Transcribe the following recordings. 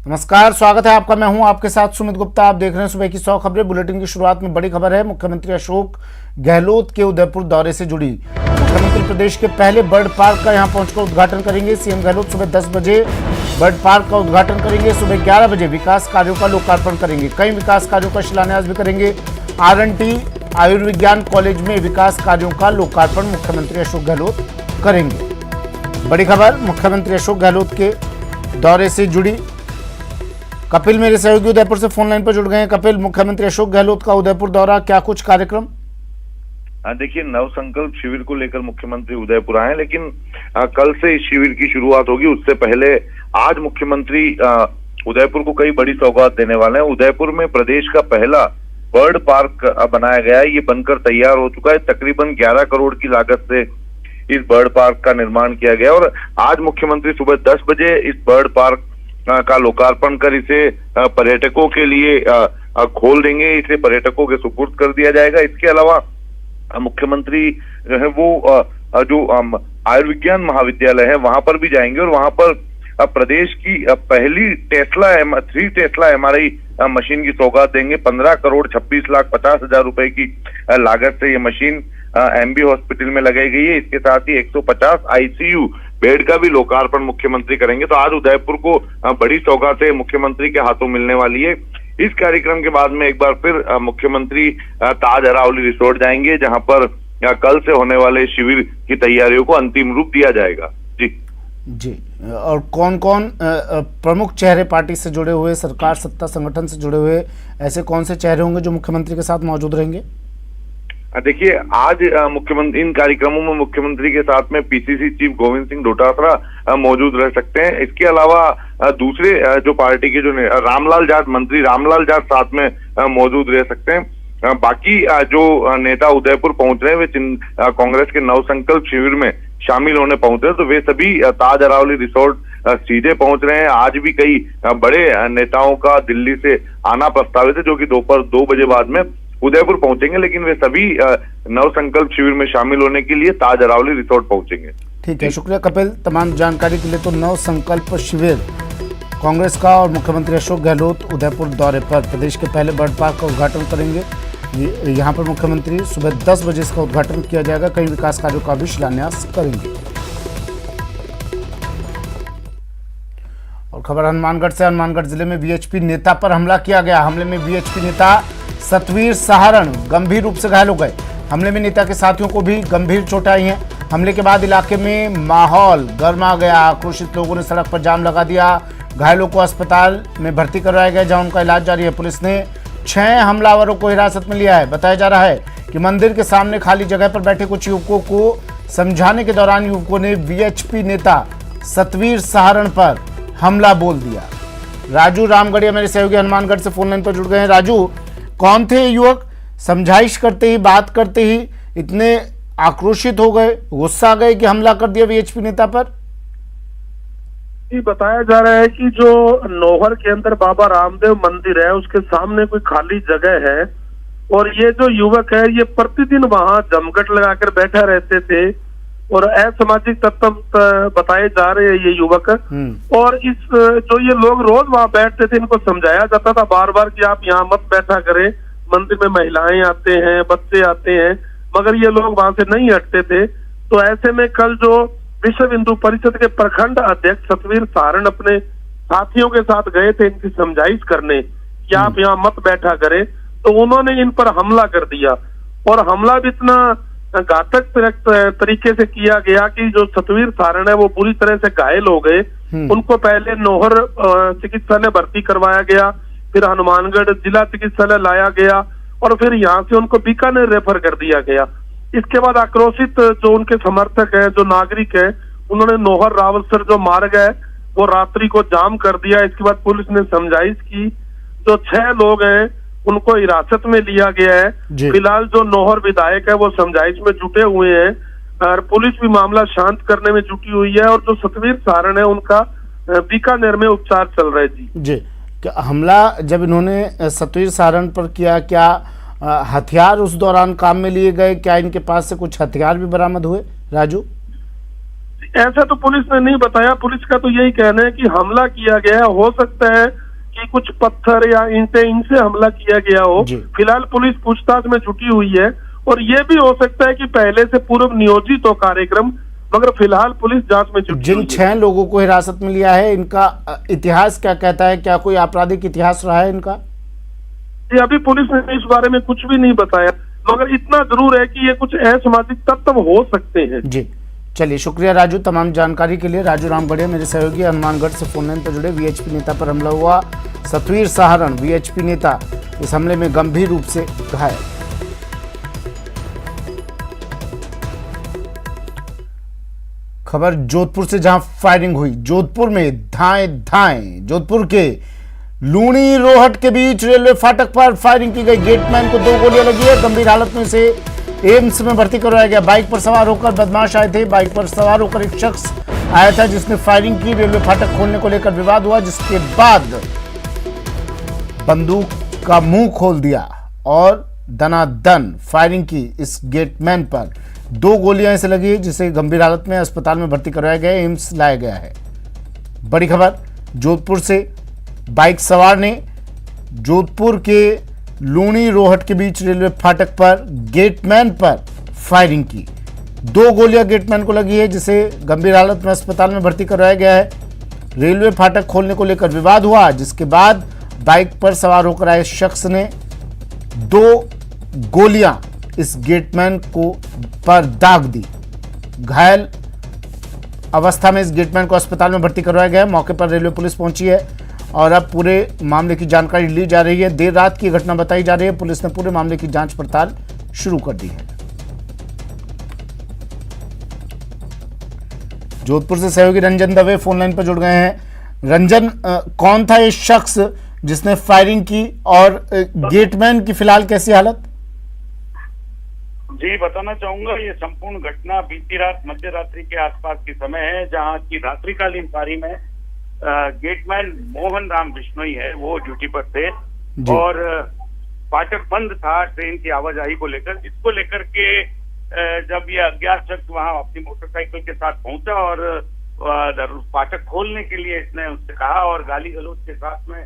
नमस्कार, स्वागत है आपका। मैं हूं आपके साथ सुमित गुप्ता। आप देख रहे हैं सुबह की 100 खबरें। बुलेटिन की शुरुआत में बड़ी खबर है। मुख्यमंत्री अशोक गहलोत के उदयपुर दौरे से जुड़ी। मुख्यमंत्री प्रदेश के पहले बर्ड पार्क का यहां पहुंचकर उद्घाटन करेंगे। सीएम गहलोत सुबह 10 बजे बर्ड पार्क का उद्घाटन करेंगे। सुबह 11 बजे विकास कार्यों का लोकार्पण करेंगे। कई विकास कार्यों का शिलान्यास भी करेंगे। R&T आयुर्विज्ञान कॉलेज में विकास कार्यों का लोकार्पण मुख्यमंत्री अशोक गहलोत करेंगे। बड़ी खबर मुख्यमंत्री अशोक गहलोत के दौरे से जुड़ी। कपिल मेरे सहयोगी उदयपुर से फोन लाइन पर जुड़ गए हैं। कपिल, मुख्यमंत्री अशोक गहलोत का उदयपुर दौरा, क्या कुछ कार्यक्रम? देखिए, नव संकल्प शिविर को लेकर मुख्यमंत्री उदयपुर आए, लेकिन कल से इस शिविर की शुरुआत होगी। उससे पहले आज मुख्यमंत्री उदयपुर को कई बड़ी सौगात देने वाले हैं। उदयपुर में प्रदेश का पहला बर्ड पार्क बनाया गया है। ये बनकर तैयार हो चुका है। तकरीबन 11 करोड़ की लागत से इस बर्ड पार्क का निर्माण किया गया और आज मुख्यमंत्री सुबह 10 बजे इस बर्ड पार्क का लोकार्पण कर इसे पर्यटकों के लिए खोल देंगे। इसे पर्यटकों के सुपुर्द कर दिया जाएगा। इसके अलावा मुख्यमंत्री जो है वो जो आयुर्विज्ञान महाविद्यालय है वहां पर भी जाएंगे और वहां पर प्रदेश की पहली थ्री टेस्ला MRI मशीन की सौगात देंगे। 15 करोड़ 26,50,000 रुपए की लागत से ये मशीन MB हॉस्पिटल में लगाई गई है। इसके साथ ही 150 ICU बेड का भी लोकार्पण मुख्यमंत्री करेंगे। तो आज उदयपुर को बड़ी सौगातें मुख्यमंत्री के हाथों मिलने वाली है। इस कार्यक्रम के बाद में एक बार फिर मुख्यमंत्री ताज अरावली रिसोर्ट जाएंगे, जहां पर कल से होने वाले शिविर की तैयारियों को अंतिम रूप दिया जाएगा। जी, और कौन कौन प्रमुख चेहरे पार्टी से जुड़े हुए, सरकार सत्ता संगठन से जुड़े हुए ऐसे कौन से चेहरे होंगे जो मुख्यमंत्री के साथ मौजूद रहेंगे? देखिए, आज मुख्यमंत्री इन कार्यक्रमों में मुख्यमंत्री के साथ में PCC चीफ गोविंद सिंह डोटासरा मौजूद रह सकते हैं। इसके अलावा दूसरे जो पार्टी के जो मंत्री रामलाल जाट साथ में मौजूद रह सकते हैं। बाकी जो नेता उदयपुर पहुंच रहे हैं वे कांग्रेस के नव संकल्प शिविर में शामिल होने पहुंच रहे हैं। तो वे सभी ताज अरावली रिसोर्ट सीधे पहुंच रहे हैं। आज भी कई बड़े नेताओं का दिल्ली से आना प्रस्तावित है, जो कि दोपहर 2 बजे बाद में उदयपुर पहुंचेंगे, लेकिन वे सभी नव संकल्प शिविर में शामिल होने के लिए ताज अरावली रिसोर्ट पहुंचेंगे। ठीक है, शुक्रिया कपिल तमाम जानकारी के लिए। तो नव संकल्प शिविर कांग्रेस का और मुख्यमंत्री अशोक गहलोत उदयपुर दौरे पर प्रदेश के पहले बर्ड पार्क का उद्घाटन करेंगे। यहाँ पर मुख्यमंत्री सुबह 10 बजे इसका उद्घाटन किया जाएगा। कई विकास कार्यों का भी शिलान्यास करेंगे। और खबर हनुमानगढ़ से। हनुमानगढ़ जिले में VHP नेता पर हमला किया गया। हमले में VHP नेता सतवीर सहारण गंभीर रूप से घायल हो गए। हमले में नेता के साथियों को भी गंभीर चोट आई है। हमले के बाद इलाके में माहौल गर्मा गया। आक्रोशित लोगों ने सड़क पर जाम लगा दिया। घायलों को अस्पताल में भर्ती करवाया गया, जहां उनका इलाज जारी है। पुलिस ने 6 हमलावरों को हिरासत में लिया है। बताया जा रहा है कि मंदिर के सामने खाली जगह पर बैठे कुछ युवकों को समझाने के दौरान युवकों ने VHP नेता सतवीर सहारण पर हमला बोल दिया। राजू रामगढ़िया मेरे सहयोगी हनुमानगढ़ से फोन लाइन पर जुड़ गए हैं। राजू, कौन थे युवक? समझाइश करते ही, बात करते ही इतने आक्रोशित हो गए, गुस्सा आ गए कि हमला कर दिया VHP नेता पर? बताया जा रहा है कि जो नौहर के अंदर बाबा रामदेव मंदिर है उसके सामने कोई खाली जगह है और ये जो युवक है ये प्रतिदिन वहां जमघट लगाकर बैठा रहते थे और असामाजिक तत्व बताए जा रहे हैं ये युवक। और इस जो ये लोग रोज वहां बैठते थे, इनको समझाया जाता था बार बार कि आप यहाँ मत बैठा करें, मंदिर में महिलाएं आते हैं, बच्चे आते हैं, मगर ये लोग वहां से नहीं हटते थे। तो ऐसे में कल जो विश्व हिंदू परिषद के प्रखंड अध्यक्ष सतवीर सहारण अपने साथियों के साथ गए थे इनकी समझाइश करने कि आप यहाँ मत बैठा करें, तो उन्होंने इन पर हमला कर दिया। और हमला भी इतना घातक तरीके से किया गया कि जो सतवीर सहारण है वो पूरी तरह से घायल हो गए। उनको पहले नौहर चिकित्सालय भर्ती करवाया गया, फिर हनुमानगढ़ जिला चिकित्सालय लाया गया और फिर यहाँ से उनको बीकानेर रेफर कर दिया गया। इसके बाद आक्रोशित जो उनके समर्थक है, जो नागरिक है, उन्होंने नौहर रावलसर जो मार्ग है वो रात्रि को जाम कर दिया। इसके बाद पुलिस ने समझाइश की। जो 6 लोग हैं उनको हिरासत में लिया गया है। फिलहाल जो नौहर विधायक है वो समझाइश में जुटे हुए हैं और पुलिस भी मामला शांत करने में जुटी हुई है। और जो सतवीर सहारण है उनका बीकानेर में उपचार चल रहा है। जी, क्या हमला जब इन्होंने सतवीर सहारण पर किया, क्या हथियार उस दौरान काम में लिए गए? क्या इनके पास से कुछ हथियार भी बरामद हुए? राजू, ऐसा तो पुलिस ने नहीं बताया। पुलिस का तो यही कहना है कि हमला किया गया है, हो सकता है कि कुछ पत्थर या ईंटें इनसे हमला किया गया हो। फिलहाल पुलिस पूछताछ में जुटी हुई है और ये भी हो सकता है कि पहले से पूर्व नियोजित हो कार्यक्रम, मगर फिलहाल पुलिस जांच में जुटी। जिन 6 लोगों को हिरासत में लिया है, इनका इतिहास क्या कहता है? क्या कोई आपराधिक इतिहास रहा है इनका? ये अभी पुलिस ने इस बारे में कुछ भी नहीं बताया, मगर इतना जरूर है कि ये कुछ असामाजिक तत्व हो सकते हैं। जी, चलिए, शुक्रिया राजू तमाम जानकारी के लिए। राजू रामगढ़िया मेरे सहयोगी हनुमानगढ़ से फोन लाइन पर जुड़े। वीएचपी नेता पर हमला हुआ, सतवीर सहारण वीएचपी नेता इस हमले में गंभीर रूप से घायल। खबर जोधपुर से, जहां फायरिंग हुई। जोधपुर में धाएं जोधपुर के लूणी रोहट के बीच रेलवे फाटक पर फायरिंग की गई। गेटमैन को 2 गोलियां लगी है, गंभीर हालत में से एम्स में भर्ती करवाया गया। बाइक पर सवार होकर बदमाश आए थे। बाइक पर सवार होकर एक शख्स आया था जिसने फायरिंग की। रेलवे फाटक खोलने को लेकर विवाद हुआ, जिसके बाद बंदूक का मुंह खोल दिया और दनादन फायरिंग की इस गेटमैन पर। 2 गोलियां इसे लगी, जिसे गंभीर हालत में अस्पताल में भर्ती करवाया गया, एम्स लाया गया है। बड़ी खबर जोधपुर से, बाइक सवार ने जोधपुर के लूणी रोहट के बीच रेलवे फाटक पर गेटमैन पर फायरिंग की। 2 गोलियां गेटमैन को लगी है, जिसे गंभीर हालत में अस्पताल में भर्ती करवाया गया है। रेलवे फाटक खोलने को लेकर विवाद हुआ, जिसके बाद बाइक पर सवार होकर आए शख्स ने 2 गोलियां इस गेटमैन को पर दाग दी। घायल अवस्था में इस गेटमैन को अस्पताल में भर्ती करवाया गया है। मौके पर रेलवे पुलिस पहुंची है और अब पूरे मामले की जानकारी ली जा रही है। देर रात की घटना बताई जा रही है। पुलिस ने पूरे मामले की जांच पड़ताल शुरू कर दी है। जोधपुर से सहयोगी रंजन दवे फोन लाइन पर जुड़ गए हैं। रंजन, कौन था ये शख्स जिसने फायरिंग की और गेटमैन की फिलहाल कैसी हालत? जी, बताना चाहूंगा, ये संपूर्ण घटना बीती रात मध्य रात्रि के आसपास के समय है, जहां की रात्रिकालीन पारी में गेटमैन मोहन राम बिश्नोई है, वो ड्यूटी पर थे और फाटक बंद था ट्रेन की आवाजाही को लेकर। इसको लेकर के जब ये अज्ञात शख्स वहां अपनी मोटरसाइकिल के साथ पहुंचा और फाटक खोलने के लिए इसने उससे कहा और गाली गलौज के साथ में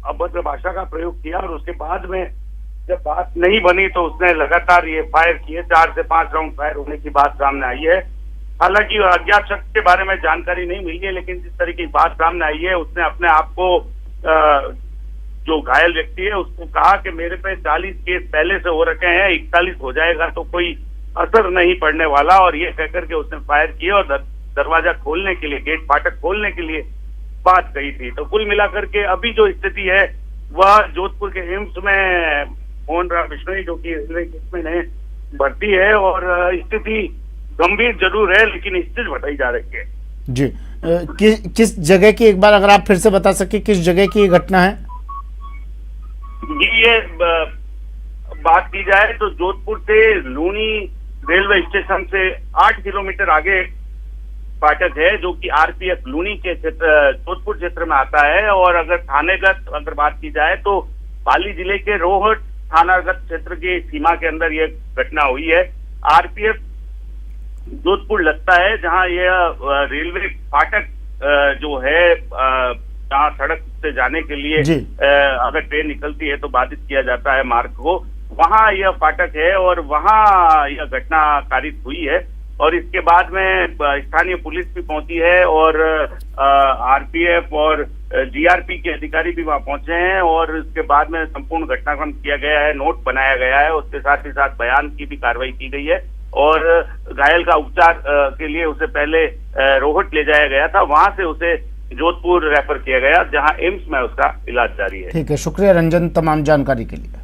अभद्र भाषा का प्रयोग किया। और उसके बाद में जब बात नहीं बनी तो उसने लगातार ये फायर किए। 4 से 5 राउंड फायर होने की बात सामने आई है। हालांकि अज्ञात शख्स के बारे में जानकारी नहीं मिली है, लेकिन जिस तरह की बात सामने आई है, उसने अपने आप को जो घायल व्यक्ति है उसको कहा कि मेरे पे 40 केस पहले से हो रखे हैं, 41 हो जाएगा तो कोई असर नहीं पड़ने वाला। और ये कहकर के उसने फायर किए और दरवाजा खोलने के लिए, गेट फाटक खोलने के लिए बात कही थी। तो कुल मिलाकर के अभी जो स्थिति है वह जोधपुर के एम्स में मोहन राम बिश्नोई, जो कि रेलवे गेटमैन है, भर्ती है और स्थिति गंभीर जरूर है, लेकिन स्थिति बताई जा रही है। जी, किस जगह की, एक बार अगर आप फिर से बता सके, किस जगह की ये घटना है? ये बात की जाए तो जोधपुर से लूणी रेलवे स्टेशन से 8 किलोमीटर आगे फाटक है, जो कि आरपीएफ लूणी के क्षेत्र जोधपुर क्षेत्र में आता है। और अगर थानेगत अगर बात की जाए तो पाली जिले के रोहट थानागत क्षेत्र की सीमा के अंदर यह घटना हुई है। आरपीएफ जोधपुर लगता है, जहां यह रेलवे फाटक जो है, जहां सड़क से जाने के लिए अगर ट्रेन निकलती है तो बाधित किया जाता है मार्ग को, वहां यह फाटक है और वहां यह घटना कारित हुई है। और इसके बाद में स्थानीय पुलिस भी पहुंची है और आरपीएफ और जीआरपी के अधिकारी भी वहां पहुंचे हैं और इसके बाद में संपूर्ण घटनाक्रम किया गया है, नोट बनाया गया है। उसके साथ ही साथ बयान की भी कार्रवाई की गई है और घायल का उपचार के लिए उसे पहले रोहट ले जाया गया था, वहां से उसे जोधपुर रेफर किया गया, जहां एम्स में उसका इलाज जारी है। ठीक है, शुक्रिया रंजन तमाम जानकारी के लिए।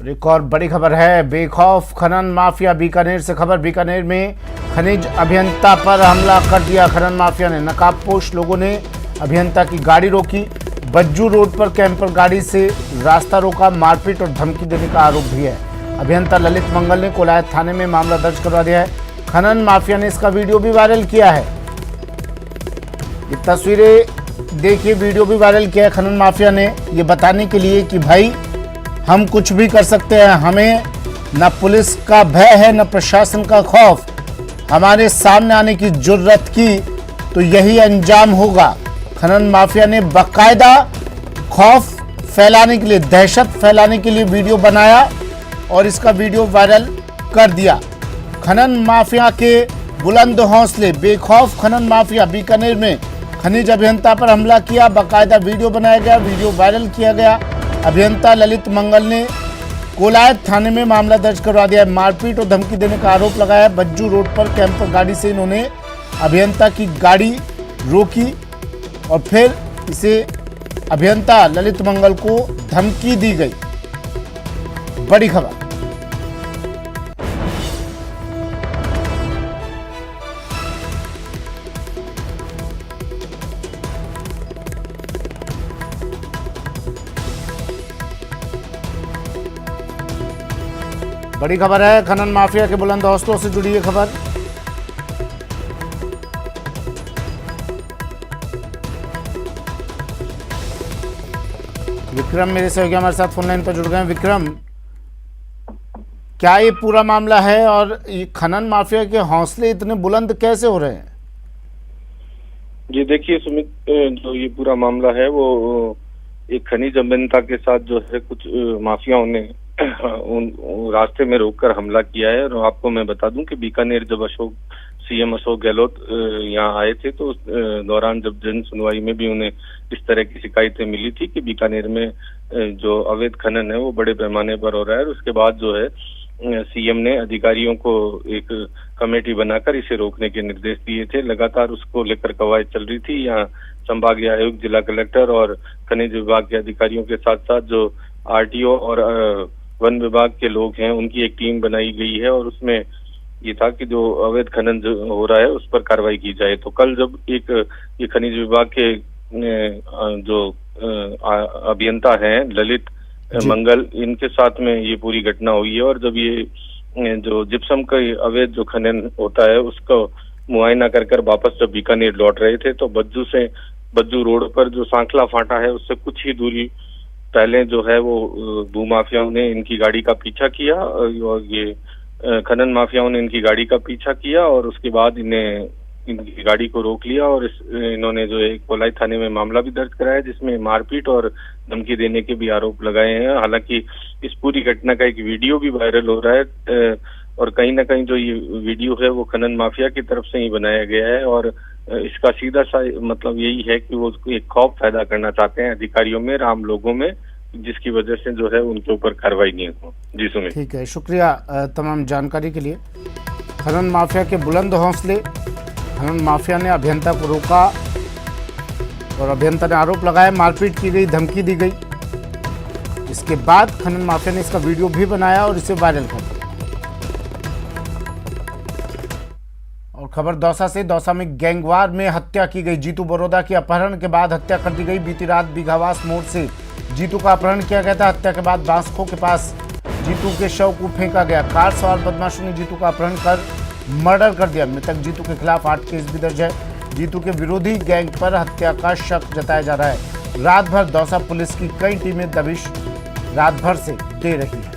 एक और बड़ी खबर है, बेखौफ खनन माफिया बीकानेर से खबर। बीकानेर में खनिज अभियंता पर हमला कर दिया खनन माफिया ने। नकाबपोश लोगों ने अभियंता की गाड़ी रोकी। बज्जू रोड पर कैंपर गाड़ी से रास्ता रोका। मारपीट और धमकी देने का आरोप भी है। अभियंता ललित मंगल ने कोलायत थाने में मामला दर्ज करवा दिया है। खनन माफिया ने इसका वीडियो भी वायरल किया है। ये तस्वीरें देखिए वीडियो भी वायरल किया है खनन माफिया ने, ये बताने के लिए कि भाई हम कुछ भी कर सकते हैं, हमें न पुलिस का भय है न प्रशासन का खौफ, हमारे सामने आने की जुर्रत की तो यही अंजाम होगा। खनन माफिया ने बाकायदा खौफ फैलाने के लिए, दहशत फैलाने के लिए वीडियो बनाया और इसका वीडियो वायरल कर दिया। खनन माफिया के बुलंद हौसले, बेखौफ खनन माफिया बीकानेर में खनिज अभियंता पर हमला किया, बाकायदा वीडियो बनाया गया, वीडियो वायरल किया गया। अभियंता ललित मंगल ने कोलायत थाने में मामला दर्ज करवा दिया है। मारपीट और धमकी देने का आरोप लगाया। बज्जू रोड पर कैंपर गाड़ी से इन्होंने अभियंता की गाड़ी रोकी और फिर इसे अभियंता ललित मंगल को धमकी दी गई। बड़ी खबर। बड़ी खबर है, खनन माफिया के बुलंद हौसलों से जुड़ी ये खबर। विक्रम मेरे सहयोगी हमारे साथ फोन लाइन पर जुड़ गए हैं। विक्रम, क्या ये पूरा मामला है और ये खनन माफिया के हौसले इतने बुलंद कैसे हो रहे हैं? जी देखिए सुमित, जो ये पूरा मामला है वो एक खनिज अभियंता के साथ जो है कुछ माफियाओं ने उन रास्ते में रोककर हमला किया है। और आपको मैं बता दूं कि बीकानेर जब सीएम अशोक गहलोत यहाँ आए थे तो उस दौरान जब जन सुनवाई में भी उन्हें इस तरह की शिकायतें मिली थी कि बीकानेर में जो अवैध खनन है वो बड़े पैमाने पर हो रहा है। और उसके बाद जो है सीएम ने अधिकारियों को एक कमेटी बनाकर इसे रोकने के निर्देश दिए थे। लगातार उसको लेकर कवायद चल रही थी। यहाँ संभागीय आयुक्त, जिला कलेक्टर और खनिज विभाग के अधिकारियों के साथ साथ जो आरटीओ और वन विभाग के लोग हैं उनकी एक टीम बनाई गई है और उसमें ये था कि जो अवैध खनन जो हो रहा है उस पर कार्रवाई की जाए। तो कल जब ये खनिज विभाग के जो अभियंता हैं ललित मंगल, इनके साथ में ये पूरी घटना हुई है। और जब ये जो जिप्सम का अवैध जो खनन होता है उसका मुआयना कर वापस जब बीकानेर लौट रहे थे तो बज्जू रोड पर जो सांखला फाटा है उससे कुछ ही दूरी पहले जो है वो भूमाफियाओं ने इनकी गाड़ी का पीछा किया और ये खनन माफियाओं ने इनकी गाड़ी का पीछा किया और उसके बाद इनकी गाड़ी को रोक लिया और इन्होंने जो है कोलाई थाने में मामला भी दर्ज कराया जिसमें मारपीट और धमकी देने के भी आरोप लगाए हैं। हालांकि इस पूरी घटना का एक वीडियो भी वायरल हो रहा है और कहीं ना कहीं जो ये वीडियो है वो खनन माफिया की तरफ से ही बनाया गया है और इसका सीधा सा मतलब यही है कि वो एक खौफ पैदा करना चाहते हैं अधिकारियों में, आम लोगों में, जिसकी वजह से जो है उनके ऊपर कार्रवाई नहीं हो। जी सुमित, ठीक है, शुक्रिया तमाम जानकारी के लिए। खनन माफिया के बुलंद हौसले, खनन माफिया ने अभियंता को रोका और अभियंता ने आरोप लगाया, मारपीट की गई, धमकी दी गई। इसके बाद खनन माफिया ने इसका वीडियो भी बनाया और इसे वायरल कर दिया। और खबर दौसा से, दौसा में गैंगवार में हत्या की गई। जीतू बरोदा की अपहरण के बाद हत्या कर दी गई। बीती रात बीघावास मोड़ से जीतू का अपहरण किया गया था। हत्या के बाद बांसखो के पास जीतू के शव को फेंका गया। कार सवार बदमाशों ने जीतू का अपहरण कर मर्डर कर दिया। मृतक जीतू के खिलाफ 8 केस भी दर्ज है। जीतू के विरोधी गैंग पर हत्या का शक जताया जा रहा है। रात भर दौसा पुलिस की कई टीमें दबिश रात भर से दे रही है।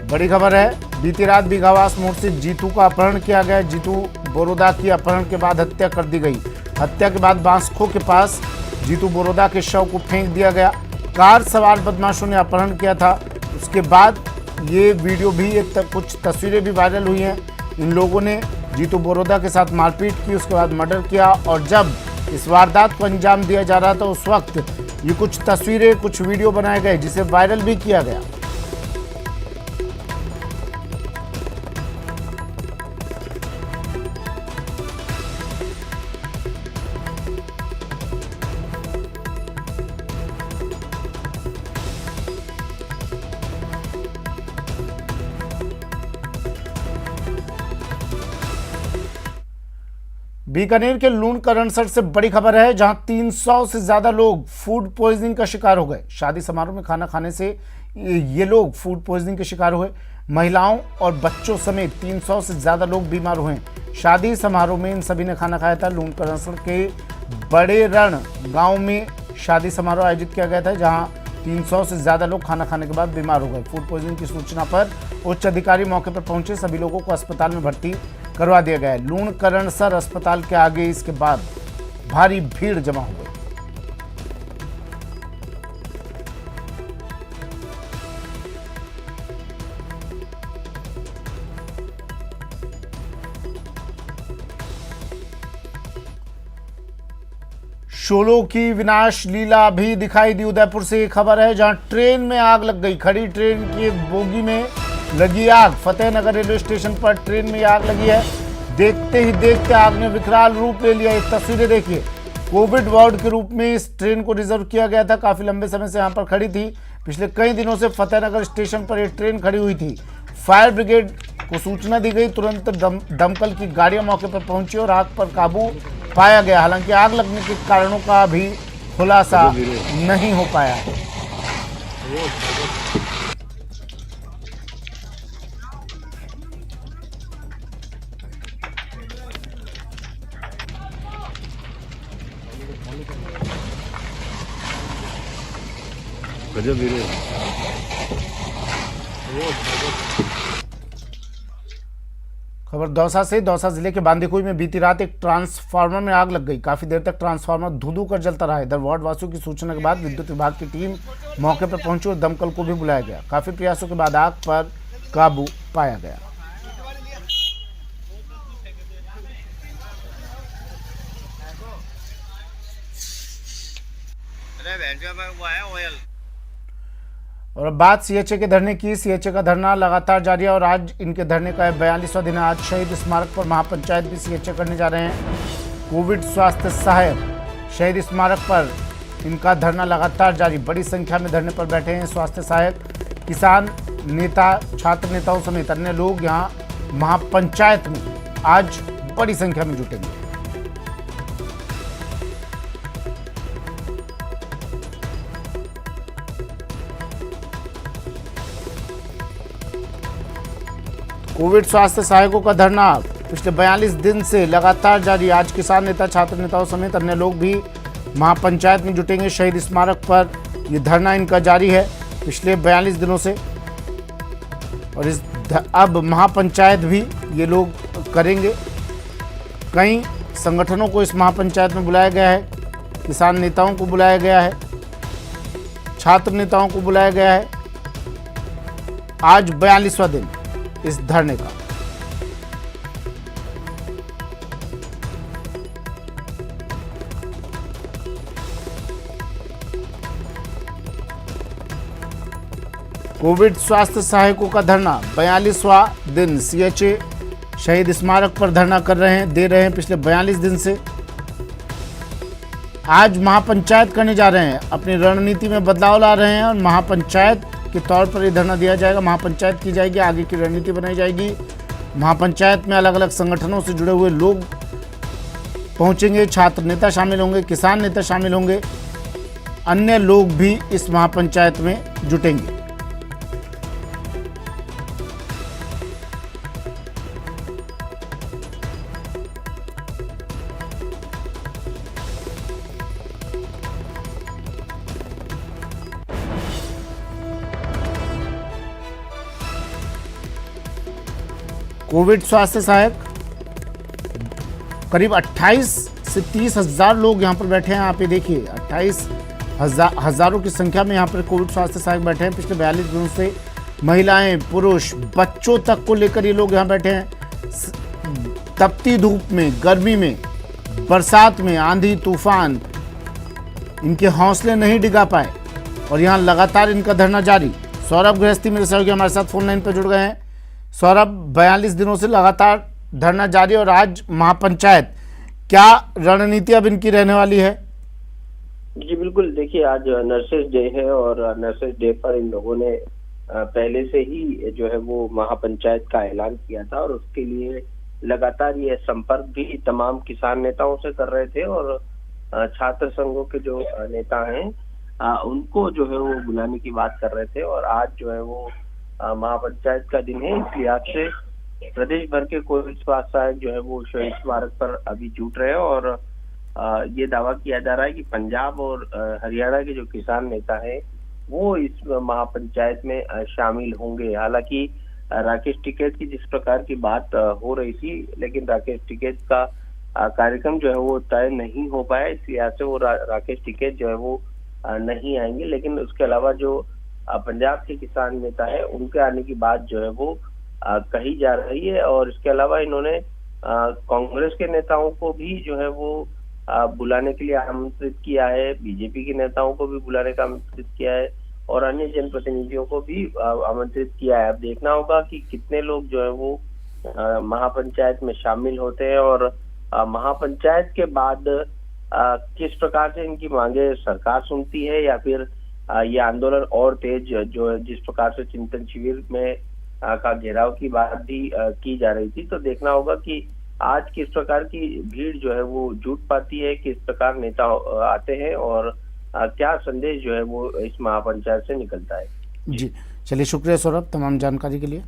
बड़ी खबर है, बीती रात बीघावास मोड़ से जीतू का अपहरण किया गया। जीतू बोरोदा की अपहरण के बाद हत्या कर दी गई। हत्या के बाद बांसखो के पास जीतू बोरोदा के शव को फेंक दिया गया। कार सवार बदमाशों ने अपहरण किया था। उसके बाद ये वीडियो भी कुछ तस्वीरें भी वायरल हुई हैं। इन लोगों ने जीतू बोरोदा के साथ मारपीट की, उसके बाद मर्डर किया और जब इस वारदात को अंजाम दिया जा रहा था उस वक्त ये कुछ तस्वीरें, कुछ वीडियो बनाए गए जिसे वायरल भी किया गया। बीकानेर के लूणकरणसर से बड़ी खबर है, जहां 300 से ज्यादा लोग फूड पॉइजनिंग का शिकार हो गए। शादी समारोह में खाना खाने से ये लोग फूड पॉइजनिंग के शिकार हुए। महिलाओं और बच्चों समेत 300 से ज्यादा लोग बीमार हुए। शादी समारोह में इन सभी ने खाना खाया था। लूणकरणसर के बड़े रण गांव में शादी समारोह आयोजित किया गया था, जहां 300 से ज्यादा लोग खाना खाने के बाद बीमार हो गए। फूड पॉइजनिंग की सूचना पर उच्च अधिकारी मौके पर पहुंचे। सभी लोगों को अस्पताल में भर्ती करवा दिया गया है। लूणकरणसर अस्पताल के आगे इसके बाद भारी भीड़ जमा हो गई। शोलो की विनाश लीला भी दिखाई दी। उदयपुर से एक खबर है, जहां ट्रेन में आग लग गई। खड़ी ट्रेन की बोगी में लगी आग। फतेहनगर रेलवे स्टेशन पर ट्रेन में आग लगी है। देखते ही देखते आग ने विकराल रूप ले लिया। एक तस्वीरें देखिए। कोविड वार्ड के रूप में इस ट्रेन को रिजर्व किया गया था। काफी लंबे समय से यहां पर खड़ी थी। पिछले कई दिनों से फतेहनगर स्टेशन पर यह ट्रेन खड़ी हुई थी। फायर ब्रिगेड को सूचना दी गई। तुरंत दमकल की गाड़ियां मौके पर पहुंची और आग पर काबू पाया गया। हालांकि आग लगने के कारणों का भी खुलासा नहीं हो पाया। खबर दौसा से। दौसा जिले के बांदीकुई में बीती रात एक ट्रांसफार्मर में आग लग गई। काफी देर तक ट्रांसफार्मर धू-धू कर जलता रहा। इधर वार्ड वासियों की सूचना के बाद विद्युत विभाग की टीम मौके पर पहुंची और दमकल को भी बुलाया गया। काफी प्रयासों के बाद आग पर काबू पाया गया। और अब बात सीएचए के धरने की। सीएचए का धरना लगातार जारी है और आज इनके धरने का 42वां दिन है। आज शहीद स्मारक पर महापंचायत भी सीएचए करने जा रहे हैं। कोविड स्वास्थ्य सहायक शहीद स्मारक पर इनका धरना लगातार जारी। बड़ी संख्या में धरने पर बैठे हैं स्वास्थ्य सहायक, किसान नेता, छात्र नेताओं समेत अन्य लोग यहाँ महापंचायत में आज बड़ी संख्या में जुटेंगे। कोविड स्वास्थ्य सहायकों का धरना पिछले 42 दिन से लगातार जारी। आज किसान नेता, छात्र नेताओं समेत अन्य लोग भी महापंचायत में जुटेंगे। शहीद स्मारक पर ये धरना इनका जारी है पिछले 42 दिनों से और अब महापंचायत भी ये लोग करेंगे। कई संगठनों को इस महापंचायत में बुलाया गया है। किसान नेताओं को बुलाया गया है, छात्र नेताओं को बुलाया गया है। आज 42वां दिन इस धरने का। कोविड स्वास्थ्य सहायकों का धरना 42वां दिन। सीएचए शहीद स्मारक पर धरना दे रहे हैं पिछले 42 दिन से। आज महापंचायत करने जा रहे हैं। अपनी रणनीति में बदलाव ला रहे हैं और महापंचायत के तौर पर ये धरना दिया जाएगा। महापंचायत की जाएगी, आगे की रणनीति बनाई जाएगी। महापंचायत में अलग अलग संगठनों से जुड़े हुए लोग पहुंचेंगे। छात्र नेता शामिल होंगे, किसान नेता शामिल होंगे, अन्य लोग भी इस महापंचायत में जुटेंगे। कोविड स्वास्थ्य सहायक करीब 28 से 30 हजार लोग यहाँ पर बैठे हैं। आप ये देखिए, 28 हजारों की संख्या में यहाँ पर कोविड स्वास्थ्य सहायक बैठे हैं। पिछले 42 दिनों से महिलाएं, पुरुष, बच्चों तक को लेकर ये लोग यहाँ बैठे हैं। तपती धूप में, गर्मी में, बरसात में, आंधी तूफान, इनके हौसले नहीं डिगा पाए और यहाँ लगातार इनका धरना जारी। सौरभ गृहस्थी मेरे सहयोगी हमारे साथ फोन लाइन पर जुड़ गए हैं। सौरभ, 42 दिनों से लगातार धरना जारी और आज महापंचायत, क्या रणनीति अब इनकी रहने वाली है? जी बिल्कुल, देखिए आज नर्सेज डे है और नर्सेज डे पर इन लोगों ने पहले से ही जो है वो महापंचायत का ऐलान किया था और उसके लिए लगातार ये संपर्क भी तमाम किसान नेताओं से कर रहे थे और छात्र संघों के जो नेता हैं उनको जो है वो बुलाने की बात कर रहे थे। और आज जो है वो महापंचायत का दिन है, इसलिए आज से प्रदेश भर के कोविड स्वास्थ्य सहायक जो है वो शहीद स्मारक पर अभी जुट रहे हैं और ये दावा किया जा रहा है कि पंजाब और हरियाणा के जो किसान नेता हैं वो इस महापंचायत में शामिल होंगे। हालांकि राकेश टिकैत की जिस प्रकार की बात हो रही थी, लेकिन राकेश टिकैत का कार्यक्रम जो है वो तय नहीं हो पाया, इसलिए यहाँ से वो राकेश टिकैत जो है वो नहीं आएंगे। लेकिन उसके अलावा जो पंजाब के किसान नेता है उनके आने की बात जो है वो कही जा रही है। और इसके अलावा इन्होंने कांग्रेस के नेताओं को भी जो है वो बुलाने के लिए आमंत्रित किया है, बीजेपी के नेताओं को भी बुलाने का आमंत्रित किया है और अन्य जनप्रतिनिधियों को भी आमंत्रित किया है। अब देखना होगा कि कितने लोग जो है वो महापंचायत में शामिल होते हैं और महापंचायत के बाद किस प्रकार से इनकी मांगे सरकार सुनती है या फिर ये आंदोलन और तेज जो जिस प्रकार से चिंतन शिविर में का घेराव की बात भी की जा रही थी। तो देखना होगा कि आज किस प्रकार की भीड़ जो है वो जुट पाती है, किस प्रकार नेता आते हैं और क्या संदेश जो है वो इस महापंचायत से निकलता है। जी चलिए, शुक्रिया सौरभ तमाम जानकारी के लिए।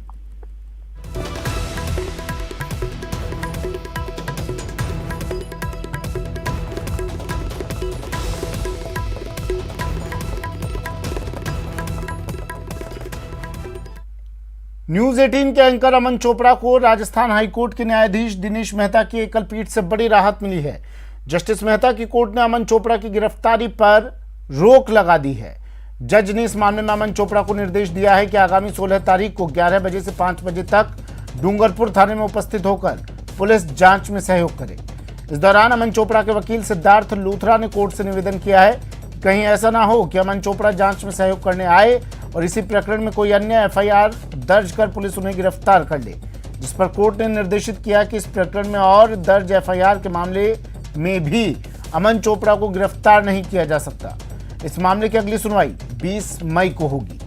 न्यूज 18 के एंकर अमन चोपड़ा को राजस्थान हाईकोर्ट के न्यायाधीश दिनेश मेहता की एकल पीठ से बड़ी राहत मिली है। जस्टिस मेहता की कोर्ट ने अमन चोपड़ा की गिरफ्तारी पर रोक लगा दी है। जज ने इस मामले में अमन चोपड़ा को निर्देश दिया है कि आगामी 16 तारीख को 11 बजे से 5 बजे तक डूंगरपुर थाने में उपस्थित होकर पुलिस जांच में सहयोग करे। इस दौरान अमन चोपड़ा के वकील सिद्धार्थ लूथरा ने कोर्ट से निवेदन किया है कहीं ऐसा ना हो कि अमन चोपड़ा जांच में सहयोग करने आए और इसी प्रकरण में कोई अन्य एफआईआर दर्ज कर पुलिस उन्हें गिरफ्तार कर ले, जिस पर कोर्ट ने निर्देशित किया कि इस प्रकरण में और दर्ज एफआईआर के मामले में भी अमन चोपड़ा को गिरफ्तार नहीं किया जा सकता। इस मामले की अगली सुनवाई 20 मई को होगी।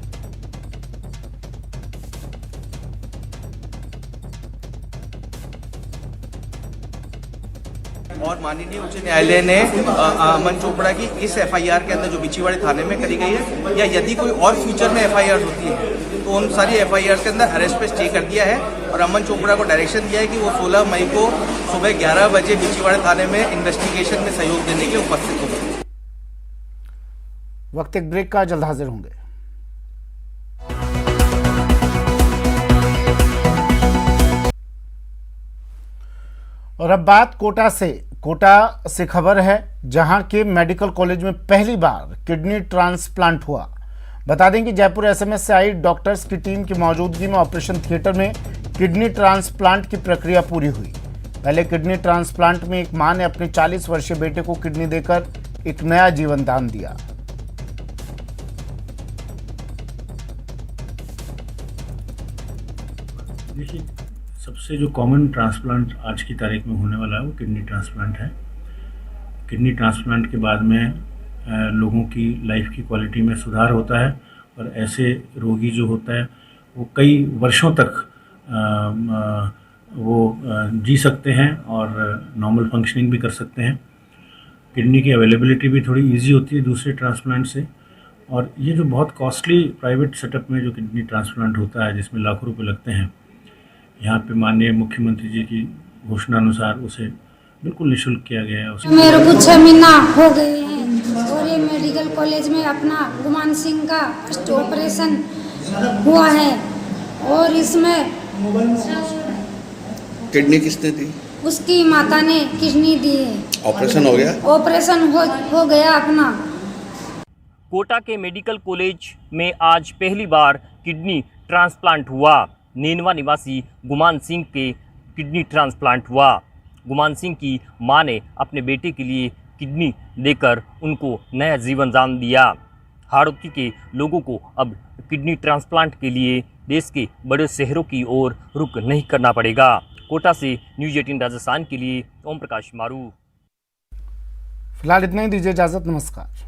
और माननीय उच्च न्यायालय ने अमन चोपड़ा की इस एफआईआर के अंदर जो बिछीवाड़े थाने में करी गई है या यदि कोई और फ्यूचर में एफआईआर होती है तो उन सारी एफआईआर के अंदर अरेस्ट पे स्टे कर दिया है और अमन चोपड़ा को डायरेक्शन दिया है कि वो 16 मई को सुबह 11 बजे बिछीवाड़े थाने में इन्वेस्टिगेशन में सहयोग देने के लिए उपस्थित होंगे। वक्त एक ब्रेक का, जल्द हाजिर होंगे। और अब बात कोटा से खबर है, जहां के मेडिकल कॉलेज में पहली बार किडनी ट्रांसप्लांट हुआ। बता दें कि जयपुर एसएमएस से आई डॉक्टर्स की टीम की मौजूदगी में ऑपरेशन थिएटर में किडनी ट्रांसप्लांट की प्रक्रिया पूरी हुई। पहले किडनी ट्रांसप्लांट में एक मां ने अपने 40 वर्षीय बेटे को किडनी देकर एक नया जीवन दान दिया। देखिए, सबसे जो कॉमन ट्रांसप्लांट आज की तारीख में होने वाला है वो किडनी ट्रांसप्लांट है। किडनी ट्रांसप्लांट के बाद में लोगों की लाइफ की क्वालिटी में सुधार होता है और ऐसे रोगी जो होता है वो कई वर्षों तक वो जी सकते हैं और नॉर्मल फंक्शनिंग भी कर सकते हैं। किडनी की अवेलेबिलिटी भी थोड़ी इजी होती है दूसरे ट्रांसप्लांट से। और ये जो बहुत कॉस्टली प्राइवेट सेटअप में जो किडनी ट्रांसप्लांट होता है जिसमें लाखों रुपए लगते हैं, यहाँ पे माननीय मुख्यमंत्री जी की घोषणा अनुसार उसे बिल्कुल निःशुल्क किया गया है। मेरे को 6 महीना हो गए हैं और ये मेडिकल कॉलेज में अपना गुमान सिंह का ऑपरेशन हुआ है और इसमें किडनी किसने दी? उसकी माता ने किडनी दी है। ऑपरेशन हो गया? ऑपरेशन हो गया अपना। कोटा के मेडिकल कॉलेज में आज पहली बार किडनी ट्रांसप्लांट हुआ। नेनवा निवासी गुमान सिंह के किडनी ट्रांसप्लांट हुआ। गुमान सिंह की मां ने अपने बेटे के लिए किडनी देकर उनको नया जीवन दान दिया। हाड़ौती के लोगों को अब किडनी ट्रांसप्लांट के लिए देश के बड़े शहरों की ओर रुख नहीं करना पड़ेगा। कोटा से न्यूज 18 राजस्थान के लिए ओम प्रकाश मारू। फिलहाल इतना ही, दीजिए इजाजत, नमस्कार।